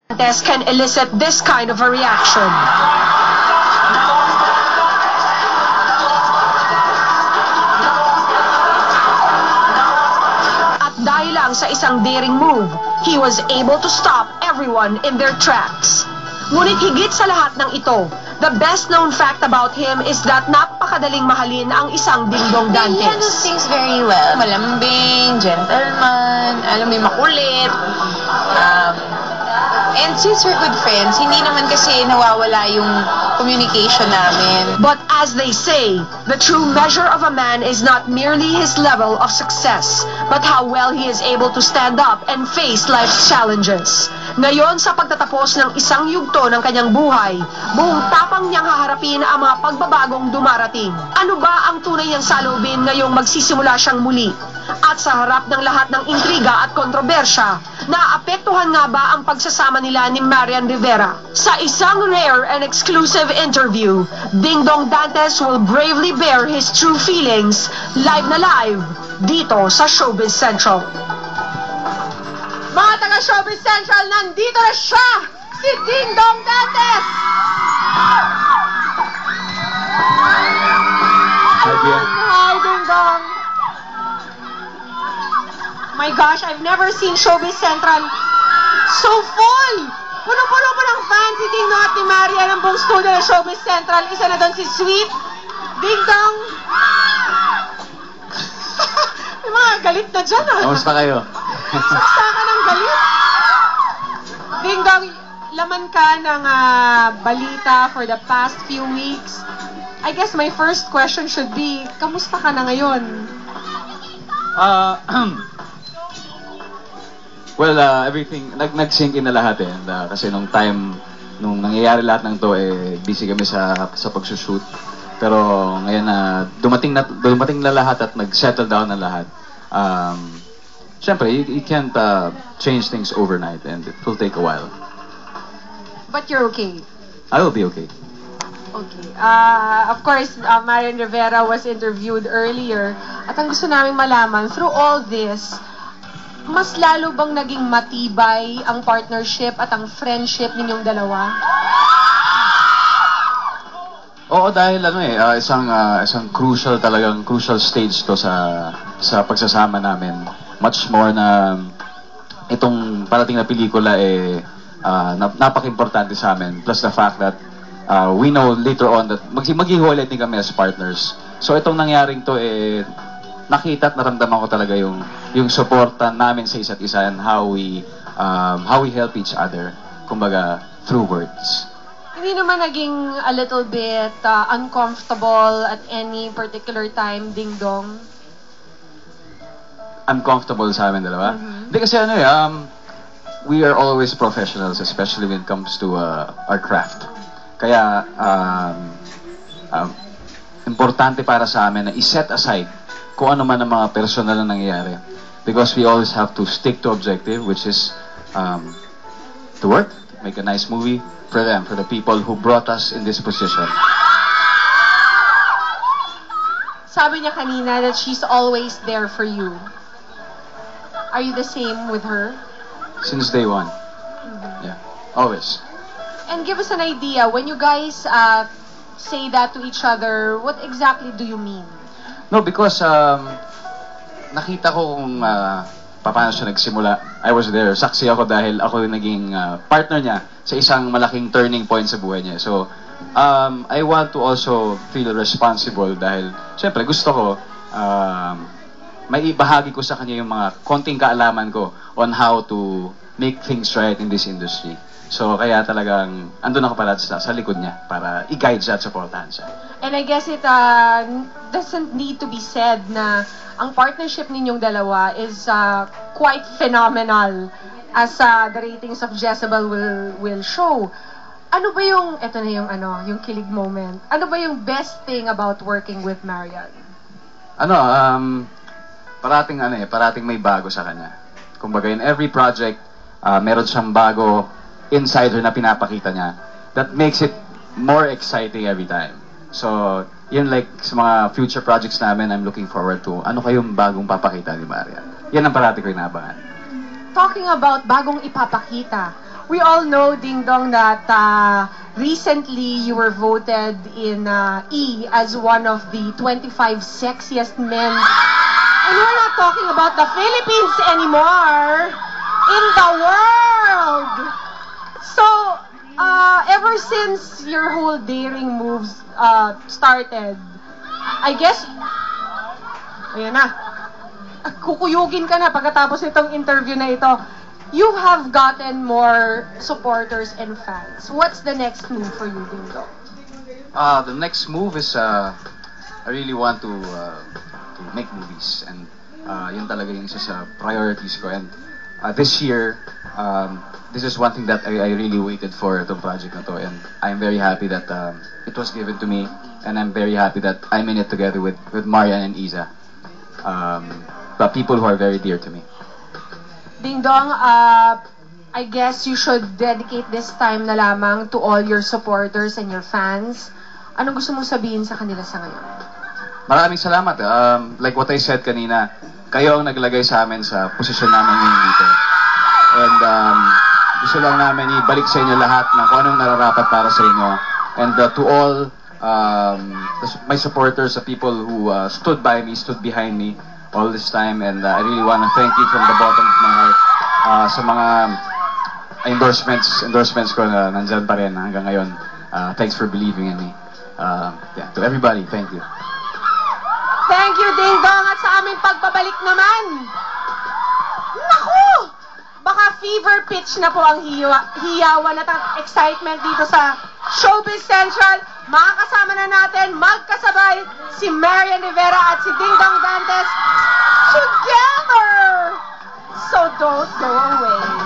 Dantes can elicit this kind of a reaction. At dahil lang sa isang daring move, he was able to stop everyone in their tracks. Ngunit higit sa lahat ng ito, the best-known fact about him is that napakadaling mahalin ang isang Dingdong Dantes. He handles things very well. Malambing, gentleman, alam mo yung makulit. And since we're good friends, hindi naman kasi nawawala yung communication namin. But as they say, the true measure of a man is not merely his level of success, but how well he is able to stand up and face life's challenges. Ngayon, sa pagtatapos ng isang yugto ng kanyang buhay, buong tapang niyang haharapin ang mga pagbabagong dumarating. Ano ba ang tunay niyang saloobin ngayong magsisimula siyang muli? At sa harap ng lahat ng intriga at kontrobersya, naapektuhan nga ba ang pagsasama nila ni Marian Rivera? Sa isang rare and exclusive interview, Dingdong Dantes will bravely bare his true feelings live na live dito sa Showbiz Central. Mga taga Showbiz Central, nandito na siya! Si Dingdong Dantes! Hi, Dingdong! My gosh, I've never seen Showbiz Central so full! Puno-puno po ng fans si Dingdong at ni Maria ng buong studio ng Showbiz Central. Isa na doon si Sweet. Dingdong! May mga galit na dyan, ah. Kamusta kayo? Saksakan ng galit. Dingdong, laman ka ng balita for the past few weeks. I guess my first question should be, kamusta ka na ngayon? Well, everything, nag-sync in na lahat eh. And, kasi nung nangyayari lahat ng to, busy kami sa pagsushoot. Pero ngayon dumating na lahat at nag-settle down na lahat. Siyempre, you can't change things overnight and it will take a while. But you're okay? I will be okay. Okay. Of course, Marian Rivera was interviewed earlier. At ang gusto namin malaman, through all this, mas lalo bang naging matibay ang partnership at ang friendship ninyong dalawa? Oo, dahil isang crucial stage to sa pagsasama namin. Much more na itong parating na pelikula napaka-importante sa amin. Plus the fact that we know later on that maghihiwalay din kami as partners. So itong nangyaring to nakita at naramdaman ko talaga yung suporta namin sa isa't isa and how we help each other, kumbaga through words. Hindi naman naging a little bit uncomfortable at any particular time, Dingdong? Uncomfortable sa amin dalawa? Hindi kasi we are always professionals, especially when it comes to our craft. Kaya importante para sa amin na i-set aside kung ano man ang mga personal na nangyayari. Because we always have to stick to objective, which is to work, make a nice movie for them, for the people who brought us in this position. Sabi niya kanina that she's always there for you. Are you the same with her? Since day one. Yeah, always. And give us an idea, when you guys say that to each other, what exactly do you mean? No, because nakita ko kung paano siya nagsimula. I was there. Saksi ako dahil ako yung naging partner niya sa isang malaking turning point sa buhay niya. So, I want to also feel responsible dahil, syempre, gusto ko may ibahagi ko sa kanya yung mga konting kaalaman ko on how to make things right in this industry. So, kaya talagang andun ako para sa likod niya para i-guide siya at supportahan siya. And I guess it doesn't need to be said na ang partnership ninyong dalawa is quite phenomenal as the ratings of Jezebel will show. Ano ba yung, eto na yung kilig moment. Ano ba yung best thing about working with Marian? Parating may bago sa kanya. Kumbaga, in every project, meron siyang bago inside her na pinapakita niya. That makes it more exciting every time. So, yun like sa mga future projects namin, I'm looking forward to ano kayong bagong papakita ni Marian. Yan ang parati ko inaabangan. Talking about bagong ipapakita, We all know, Ding Dong, that recently you were voted in E as one of the 25 sexiest men. And we're not talking about the Philippines anymore. In the world! So, ever since your whole daring moves started, I guess, ayan na, kukuyugin ka na pagkatapos itong interview na ito. You have gotten more supporters and fans. What's the next move for you, Ding Dong? The next move is I really want to make movies, and yun talaga yung isa sa priorities ko. And this year, this is one thing that I really waited for itong project na to, and I'm very happy that it was given to me, and I'm very happy that I'm in it together with Marian and Isa, the people who are very dear to me. Ding Dong, I guess you should dedicate this time na lamang to all your supporters and your fans. Anong gusto mong sabihin sa kanila sa ngayon? Maraming salamat. Like what I said kanina, kayo ang naglagay sa amin sa posisyon namin ngayon dito. And gusto lang namin ibalik sa inyo lahat ng kung anong nararapat para sa inyo. And to all my supporters, the people who stood by me, stood behind me all this time, and I really want to thank you from the bottom of my heart sa mga endorsements ko na nandyan pa rin hanggang ngayon. Thanks for believing in me. Yeah, to everybody, thank you. Thank you, Ding Dong. At sa aming pagbabalik naman, naku! Baka fever pitch na po ang hiyawan at ang excitement dito sa Showbiz Central. Makakasama na natin magkasabay si Marian Rivera at si Ding Dong Dantes together! So don't go away.